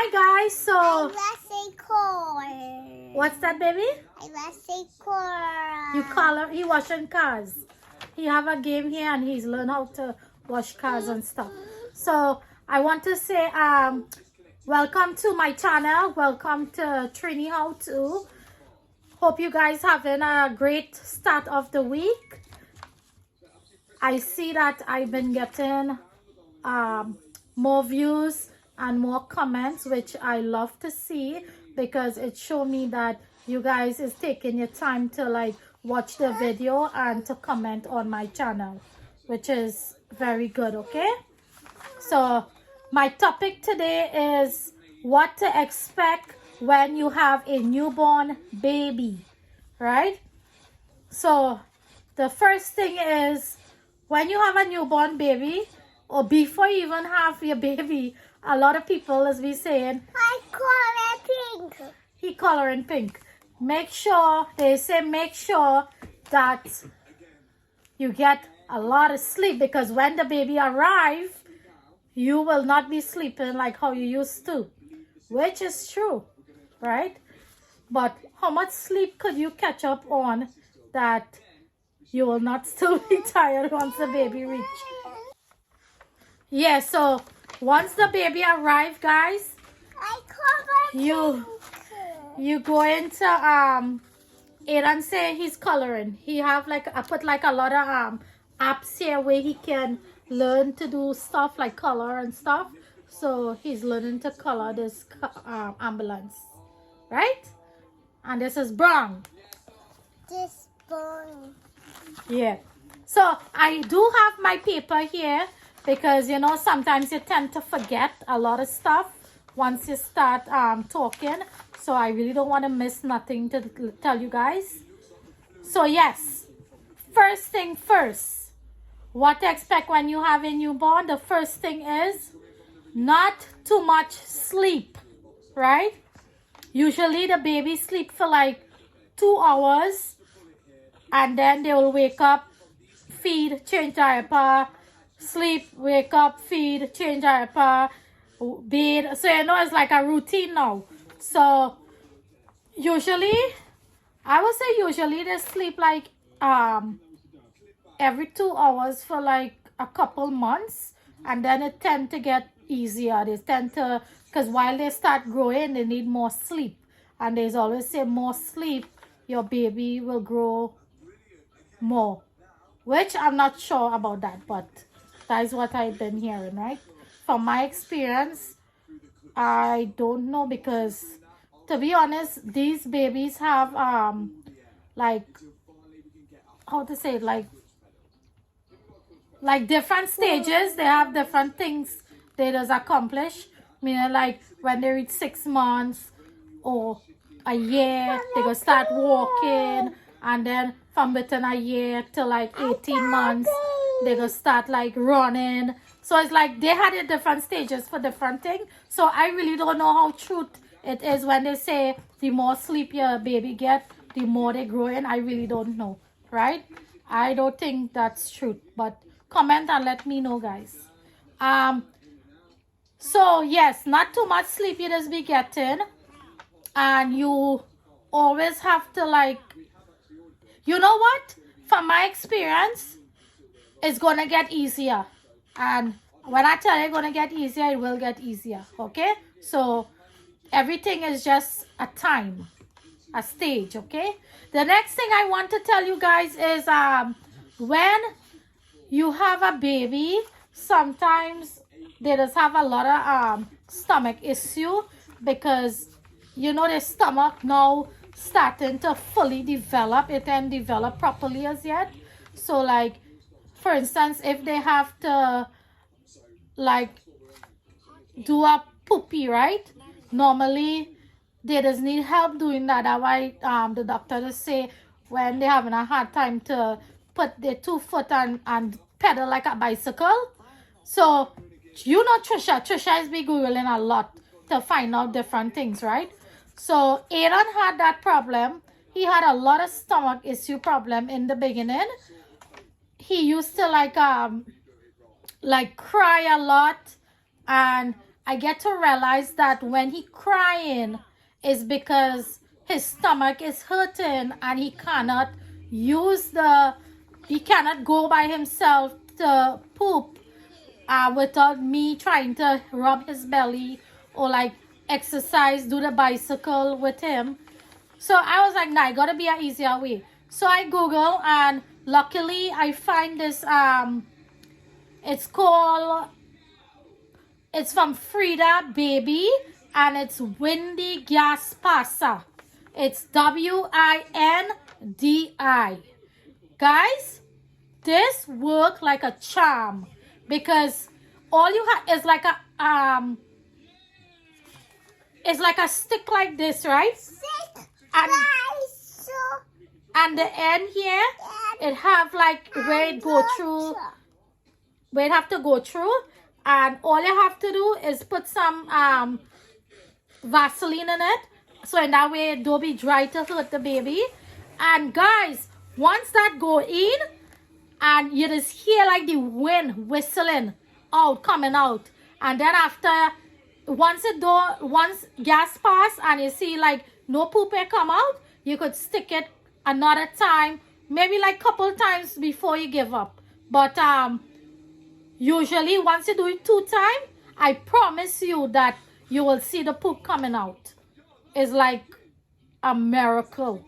Hi guys, so I was a core. what's that, baby? I was a core. You call him, he washing cars. He have a game here and he's learned how to wash cars and stuff. So I want to say welcome to my channel. Welcome to Trini How To. Hope you guys having a great start of the week. I see that I've been getting more views and more comments, which I love to see, because it shows me that you guys is taking your time to like watch the video and to comment on my channel, which is very good. Okay, so my topic today is what to expect when you have a newborn baby, right? So the first thing is, when you have a newborn baby, or before you even have your baby, a lot of people is be saying, I call it pink. he coloring pink. Make sure that you get a lot of sleep, because when the baby arrive, you will not be sleeping like how you used to, which is true, right? But how much sleep could you catch up on that you will not still be tired once the baby reach? Yeah, so once the baby arrive, guys, I call it you go into Aaron say he's coloring. He have like, I put like a lot of apps here where he can learn to do stuff like color and stuff. So he's learning to color this ambulance, right? And this is brown. this bone. Yeah. So I do have my paper here, because you know sometimes you tend to forget a lot of stuff once you start talking. So I really don't want to miss nothing to tell you guys. So yes, first thing first, what to expect when you have a newborn. The first thing is not too much sleep, right? Usually the baby sleep for like 2 hours, and then they will wake up, feed, change diaper, sleep, wake up, feed, change diaper, bathe. So you know it's like a routine now. So usually, I would say usually they sleep like every 2 hours for like a couple months, and then it tend to get easier. They tend to, because while they start growing, they need more sleep, and there's always say more sleep, your baby will grow more, which I'm not sure about that, but that is what I've been hearing, right? From my experience, I don't know, because to be honest, these babies have like, how to say it, like different stages. They have different things they just accomplish. Meaning like when they reach 6 months or a year, they go start walking, and then from within a year to like 18 months, they go start like running. So it's like they had a different stages for different things. So I really don't know how truth it is when they say the more sleep your baby get, the more they grow in. I really don't know, right? I don't think that's truth, but comment and let me know, guys. So yes, not too much sleep you just be getting, and you always have to like, you know what, from my experience, it's gonna get easier. And when I tell you it's gonna get easier, it will get easier. Okay, so everything is just a time, a stage. Okay, the next thing I want to tell you guys is when you have a baby, sometimes they just have a lot of stomach issue, because you know their stomach now starting to fully develop. It didn't develop properly as yet. So like, for instance, if they have to like do a poopy, right? Normally they just need help doing that. That's why the doctor just say when they're having a hard time to put their 2 foot and pedal like a bicycle. So you know Trisha has been googling a lot to find out different things, right? So Aaron had that problem. He had a lot of stomach issue problem in the beginning. He used to like cry a lot, and I get to realize that when he crying is because his stomach is hurting and he cannot go by himself to poop without me trying to rub his belly or like exercise, do the bicycle with him. So I was like, nah, it gotta be an easier way. So I Google, and luckily I find this, it's from Frida Baby, and it's Windy Gas Pasta. It's WINDI. Guys, this worked like a charm, because all you have is like a it's like a stick like this, right? And the end here, it have like where it go through, where it have to go through, and all you have to do is put some Vaseline in it, so in that way it don't be dry to hurt the baby. And guys, once that go in, and you just hear like the wind whistling out, coming out, and then after, once gas pass and you see like no poop come out, you could stick it another time, maybe like couple times before you give up. But usually once you do it 2 times, I promise you that you will see the poop coming out. It's like a miracle.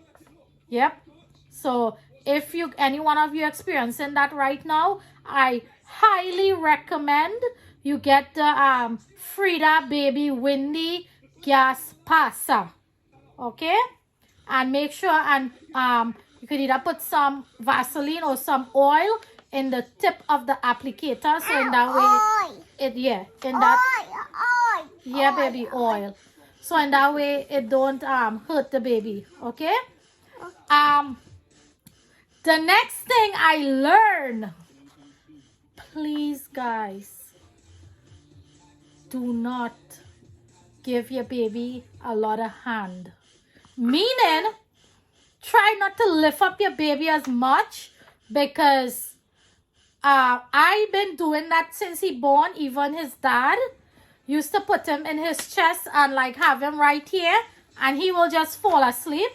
Yep. So if any one of you experiencing that right now, I highly recommend you get the Frida Baby Windy Gas Pasta. Okay? And make sure, and you could either put some Vaseline or some oil in the tip of the applicator, so in that way baby, oil, so in that way it don't hurt the baby. Okay. The next thing I learned, please guys, do not give your baby a lot of hand. Meaning, try not to lift up your baby as much, because I've been doing that since he born. Even his dad used to put him in his chest and like have him right here, and he will just fall asleep.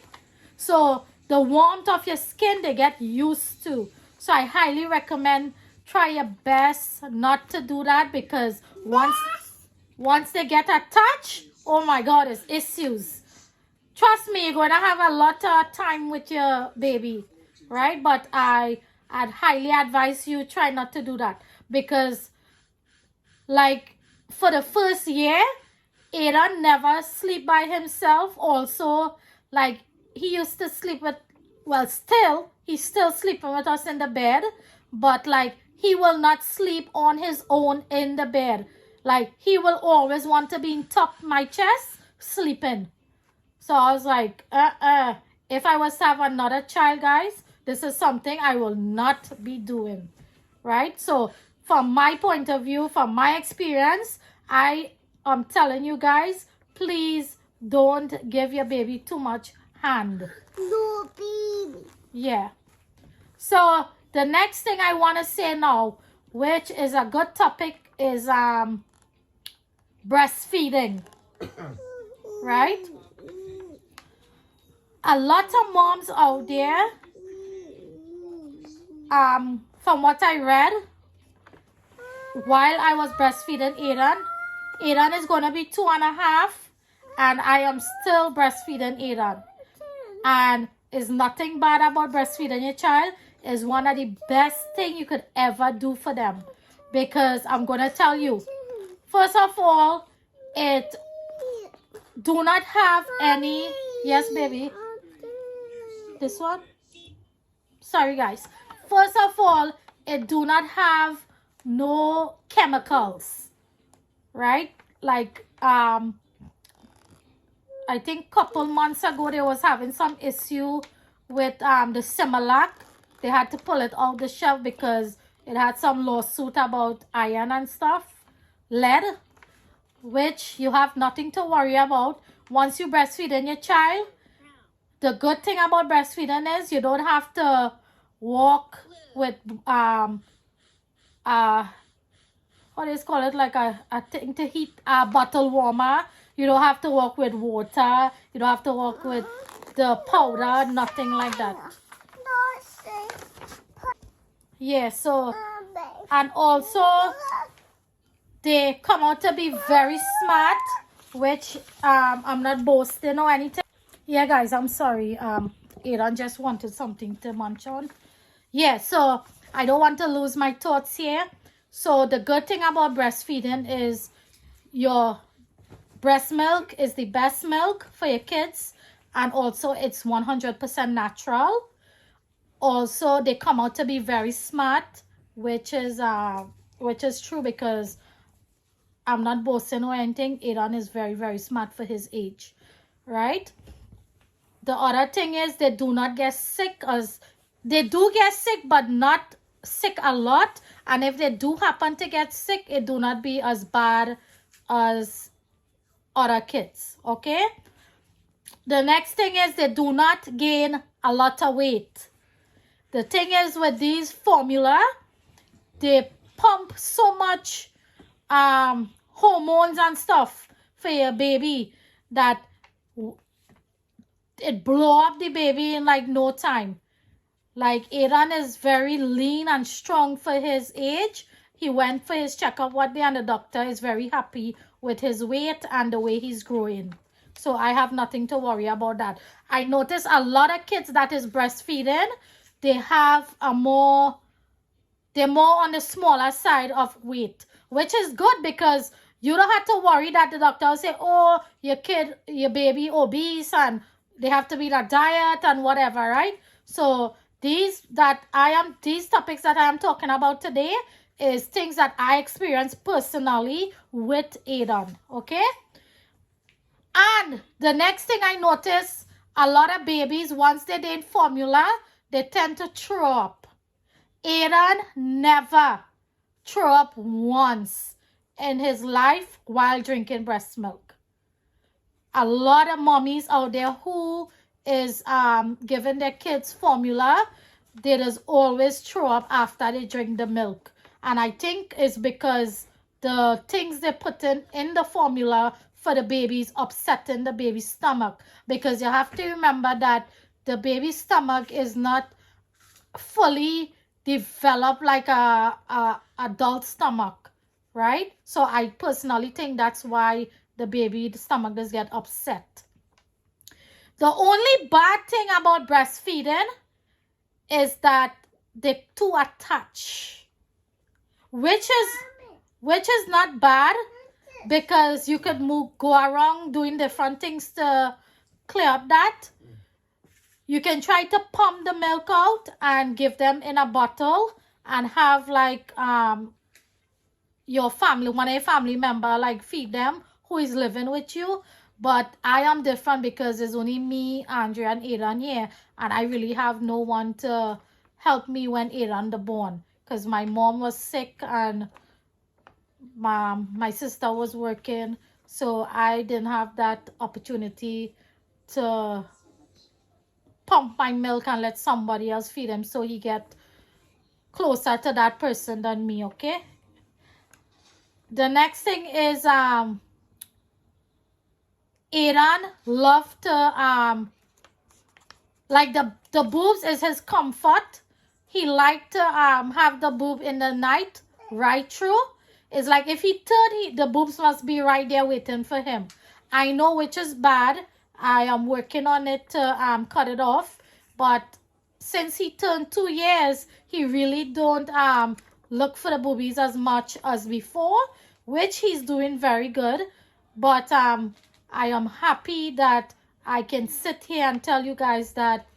So the warmth of your skin, they get used to. So I highly recommend, try your best not to do that, because once they get a touch, oh my God, it's issues. Trust me, you're going to have a lot of time with your baby, right? But I'd highly advise you try not to do that, because like for the first year, Aiden never sleep by himself. Also, like he used to sleep with, well, he's still sleeping with us in the bed, but like he will not sleep on his own in the bed. Like he will always want to be in top of my chest sleeping. So I was like, if I was to have another child, guys, this is something I will not be doing, right? So from my point of view, from my experience, I am telling you guys, please don't give your baby too much hand. No, baby. Yeah. So the next thing I want to say now, which is a good topic, is breastfeeding, right? A lot of moms out there, from what I read, while I was breastfeeding Aiden is going to be 2.5, and I am still breastfeeding Aiden. And it's nothing bad about breastfeeding your child. It's one of the best things you could ever do for them. Because I'm going to tell you, first of all, it do not have any, yes baby, this one, sorry guys, first of all, it do not have no chemicals, right? Like I think couple months ago they was having some issue with the Similac. They had to pull it off the shelf because it had some lawsuit about iron and stuff, lead, which you have nothing to worry about. Once you breastfeed your child, the good thing about breastfeeding is you don't have to walk with, how how do you call it, like a thing to heat a bottle warmer. You don't have to work with water. You don't have to work with the powder, nothing like that. Yeah, so, and also they come out to be very smart, which I'm not boasting or anything. Yeah, guys, I'm sorry. Aaron just wanted something to munch on. Yeah, so I don't want to lose my thoughts here. So the good thing about breastfeeding is your breast milk is the best milk for your kids, and also it's 100% natural. Also, they come out to be very smart, which is true, because I'm not boasting or anything. Aaron is very, very smart for his age, right? The other thing is they do not get sick, as they do get sick, but not sick a lot. And if they do happen to get sick, it do not be as bad as other kids, okay? The next thing is they do not gain a lot of weight. The thing is with these formula, they pump so much hormones and stuff for your baby that it blow up the baby in like no time. Like Aaron is very lean and strong for his age. He went for his checkup one day and the doctor is very happy with his weight and the way he's growing. So I have nothing to worry about that. I notice a lot of kids that is breastfeeding, they have they're more on the smaller side of weight, which is good because you don't have to worry that the doctor will say, oh, your baby obese and they have to be on a diet and whatever, right? So these topics that I am talking about today is things that I experienced personally with Aidan, okay? And the next thing I notice, a lot of babies, once they did formula, they tend to throw up. Aidan never threw up once in his life while drinking breast milk. A lot of mommies out there who is giving their kids formula, they just always throw up after they drink the milk. And I think it's because the things they put in the formula for the babies upsetting the baby's stomach. Because you have to remember that the baby's stomach is not fully developed like a adult stomach, right? So I personally think that's why the stomach does get upset. The only bad thing about breastfeeding is that they too attach, which is not bad, because you could go around doing different things to clear up that. You can try to pump the milk out and give them in a bottle and have like one of your family member like feed them who is living with you. But I am different because it's only me, Andrea, and Aidan here, and I really have no one to help me when Aidan was born, because my mom was sick and my sister was working, so I didn't have that opportunity to pump my milk and let somebody else feed him, so he get closer to that person than me, okay? The next thing is Aidan loved to like the boobs is his comfort. He liked to have the boob in the night right through. It's like if he turned, the boobs must be right there waiting for him. I know, which is bad. I am working on it to cut it off. But since he turned 2 years, he really don't look for the boobies as much as before, which he's doing very good. But I am happy that I can sit here and tell you guys that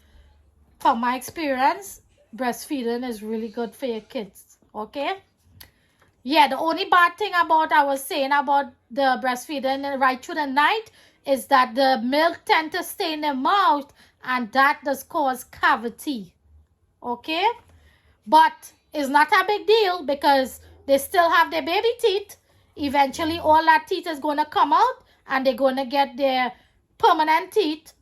from my experience, breastfeeding is really good for your kids, okay? Yeah, the only bad thing about I was saying about the breastfeeding right through the night is that the milk tend to stay in the mouth, and that does cause cavity, okay? But it's not a big deal because they still have their baby teeth. Eventually, all that teeth is going to come out and they're going to get their permanent teeth.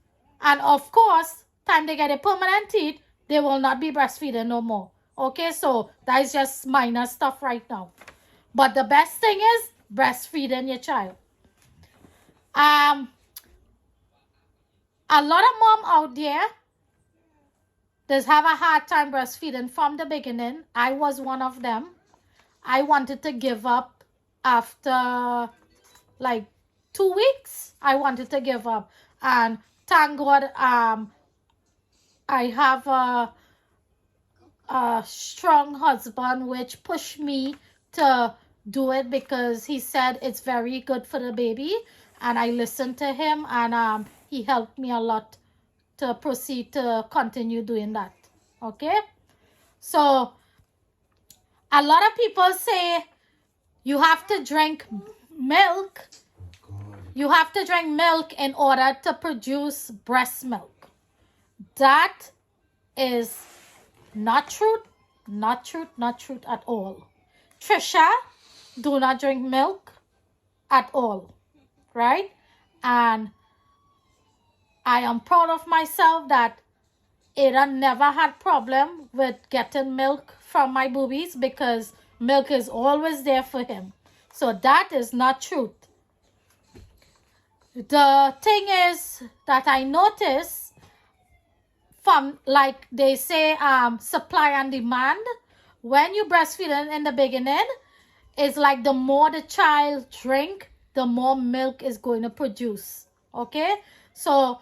And of course, time they get their permanent teeth, they will not be breastfeeding no more. Okay, so that is just minor stuff right now. But the best thing is breastfeeding your child. A lot of mom out there does have a hard time breastfeeding from the beginning. I was one of them. I wanted to give up after like 2 weeks. I wanted to give up, and thank God I have a strong husband which pushed me to do it, because he said it's very good for the baby, and I listened to him, and he helped me a lot to proceed to continue doing that. Okay, so a lot of people say you have to drink milk. You have to drink milk in order to produce breast milk. That is not truth, not truth, not truth at all. Trisha, do not drink milk at all, right? And I am proud of myself that Aiden never had problem with getting milk from my boobies, because milk is always there for him. So that is not truth. The thing is that I notice from, like they say, supply and demand. When you breastfeed in the beginning, it's like the more the child drink, the more milk is going to produce. Okay, so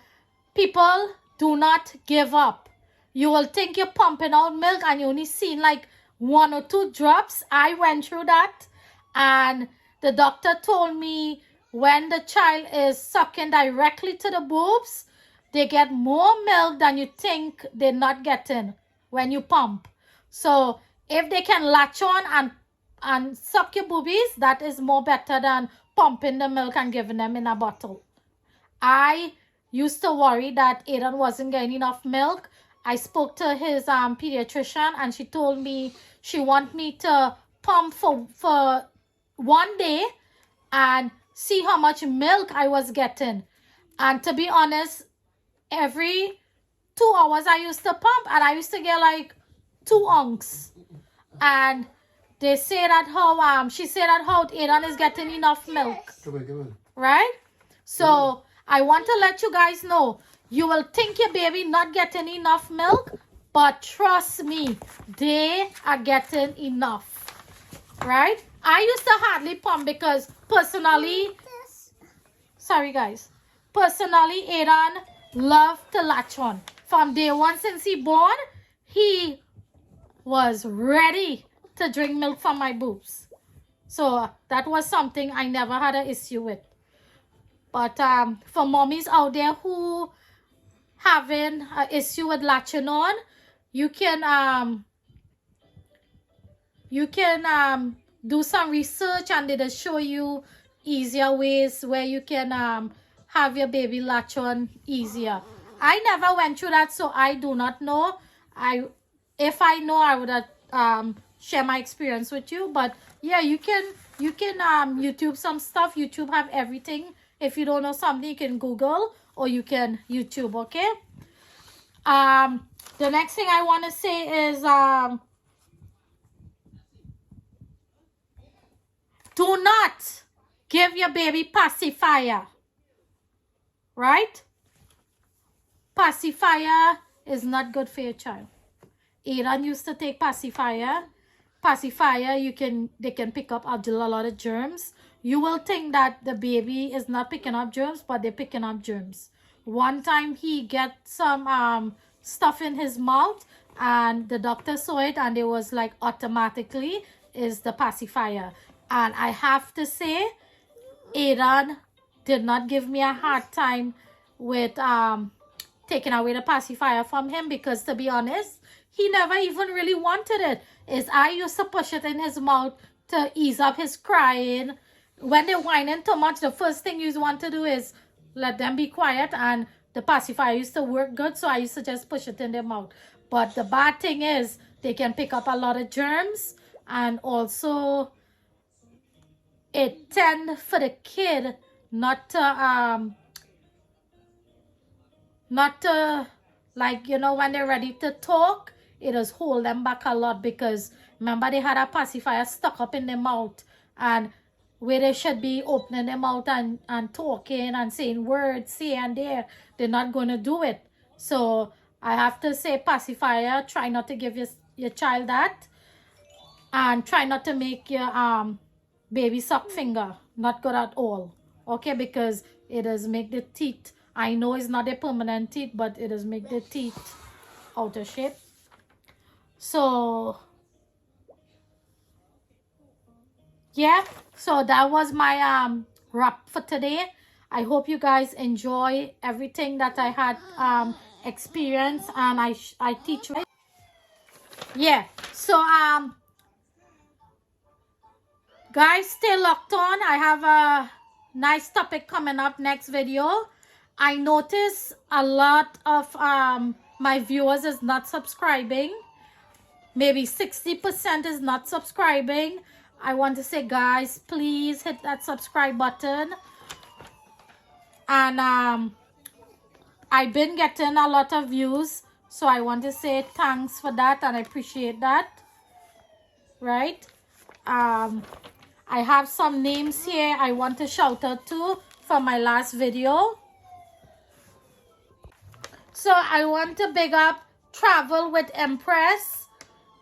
people, do not give up. You will think you're pumping out milk and you only seen like 1 or 2 drops. I went through that, and the doctor told me when the child is sucking directly to the boobs, they get more milk than you think they're not getting when you pump. So if they can latch on and suck your boobies, that is more better than pumping the milk and giving them in a bottle. I used to worry that Aiden wasn't getting enough milk. I spoke to his pediatrician, and she told me she want me to pump for 1 day and see how much milk I was getting. And to be honest, every 2 hours I used to pump, and I used to get like 2 ounces. And they say that how she said that how Aiden is getting enough milk. Come on. Right? So I want to let you guys know, you will think your baby not getting enough milk, but trust me, they are getting enough. Right? I used to hardly pump because personally, sorry guys, personally Aiden loved to latch on. From day one since he born, he was ready to drink milk from my boobs. So that was something I never had an issue with. But for mommies out there who having an issue with latching on, you can do some research, and it'll show you easier ways where you can have your baby latch on easier. I never went through that, so I do not know. If I know, I would share my experience with you. But yeah, you can YouTube some stuff. YouTube have everything. If you don't know something, you can Google or you can YouTube. Okay. The next thing I want to say is do not give your baby pacifier. Right? Pacifier is not good for your child. Aiden used to take pacifier. Pacifier, they can pick up a lot of germs. You will think that the baby is not picking up germs, but they're picking up germs. One time he get some stuff in his mouth, and the doctor saw it, and it was like automatically is the pacifier. And I have to say, Aiden did not give me a hard time with taking away the pacifier from him, because to be honest, he never even really wanted it. I used to push it in his mouth to ease up his crying. When they're whining too much, the first thing you want to do is let them be quiet, and the pacifier used to work good, so I used to just push it in their mouth. But the bad thing is they can pick up a lot of germs, and also it tend for the kid not to like, you know, when they're ready to talk, it does hold them back a lot, because remember they had a pacifier stuck up in their mouth, and where they should be opening them out and talking and saying words here and there, they're not going to do it. So I have to say, pacifier, try not to give your child that, and try not to make your baby suck finger. Not good at all. Okay, because it does make the teeth, I know it's not a permanent teeth, but it does make the teeth out of shape. So yeah, so that was my wrap for today. I hope you guys enjoy everything that I had experienced, and I teach. Yeah, so guys, stay locked on. I have a nice topic coming up next video. I notice a lot of my viewers is not subscribing. Maybe 60% is not subscribing. I want to say, guys, please hit that subscribe button. And I've been getting a lot of views, so I want to say thanks for that, and I appreciate that. Right? I have some names here I want to shout out to from my last video. So I want to big up Travel with Empress,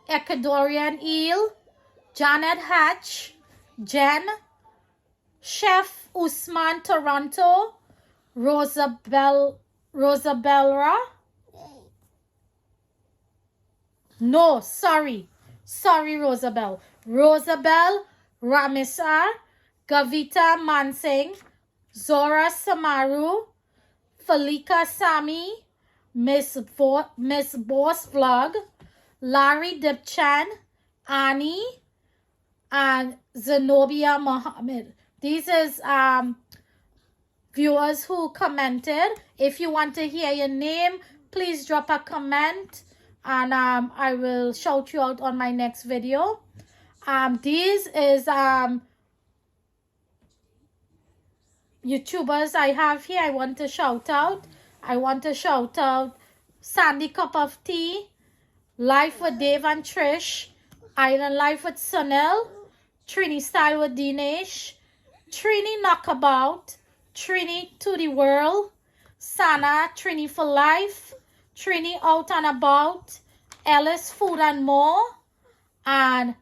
Ecuadorian Eel, Janet Hatch, Jen, Chef Usman Toronto, Rosabella. No, sorry, Rosabelle. Rosabelle Ramisar, Gavita Mansingh, Zora Samaru, Falika Sami, Miss Boss Vlog, Larry Dipchan, Annie, and Zenobia Mohammed. These is viewers who commented. If you want to hear your name, please drop a comment, and I will shout you out on my next video. These is YouTubers I have here. I want to shout out. Sandy Cup of Tea, Life with Dave and Trish, Island Life with Sunil, Trini Style with Dinesh, Trini Knockabout, Trini to the World, Sana, Trini for Life, Trini Out and About, Ellis Food and More, and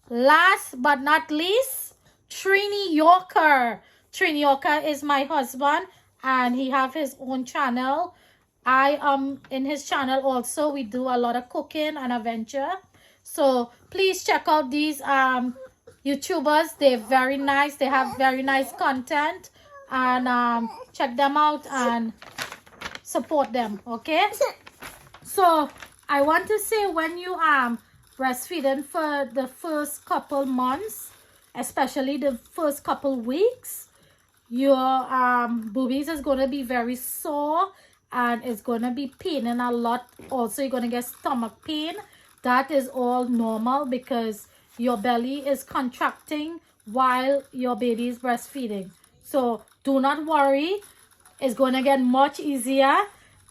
last but not least, Trini Yorker. Trini Yorker is my husband, and he have his own channel. I am in his channel also. We do a lot of cooking and adventure. So please check out these YouTubers. They're very nice. They have very nice content, and check them out and support them. Okay. So I want to say, when you breastfeeding for the first couple months, especially the first couple weeks, your boobies is going to be very sore, and it's going to be paining a lot. Also, you're going to get stomach pain. That is all normal, because your belly is contracting while your baby is breastfeeding. So do not worry. It's going to get much easier.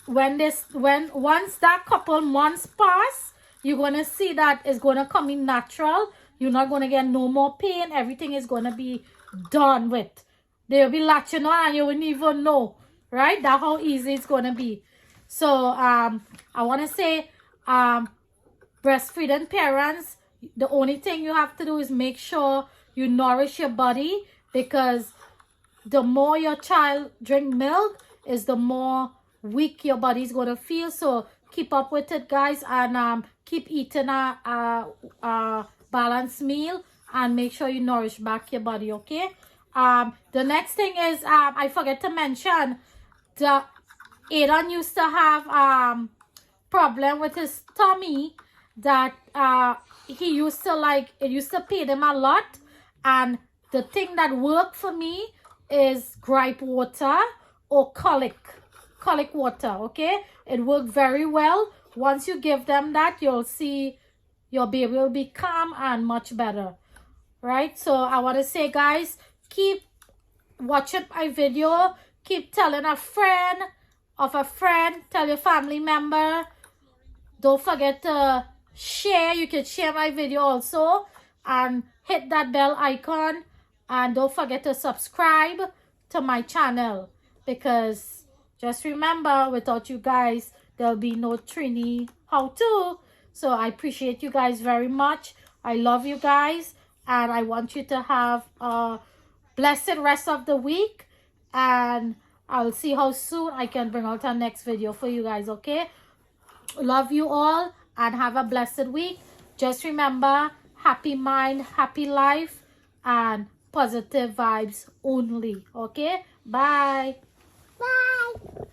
Once that couple months pass, you're going to see that it's going to come in natural. You're not going to get no more pain. Everything is going to be done with. They'll be latching on and you wouldn't even know, right? That's how easy it's going to be. So I want to say, breastfeeding parents, the only thing you have to do is make sure you nourish your body, because the more your child drink milk is the more weak your body is going to feel. So keep up with it, guys, and keep eating a balanced meal, and make sure you nourish back your body. Okay. The next thing is, I forget to mention, the Aiden used to have problem with his tummy, that he used to it used to pain him a lot, and the thing that worked for me is gripe water or colic water. Okay, it worked very well. Once you give them that, you'll see your baby will be calm and much better, right? So I want to say, guys, keep watching my video, keep telling a friend of a friend, tell your family member. Don't forget to share. You can share my video also. and hit that bell icon, and don't forget to subscribe to my channel, because just remember, without you guys there'll be no Trini how to. So I appreciate you guys very much. I love you guys, and I want you to have a blessed rest of the week, and I'll see how soon I can bring out our next video for you guys. Okay, love you all and have a blessed week. Just remember, happy mind, happy life, and positive vibes only. Okay, bye. Bye.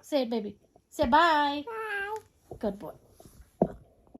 Say it, baby. Say bye. Bye. Good boy.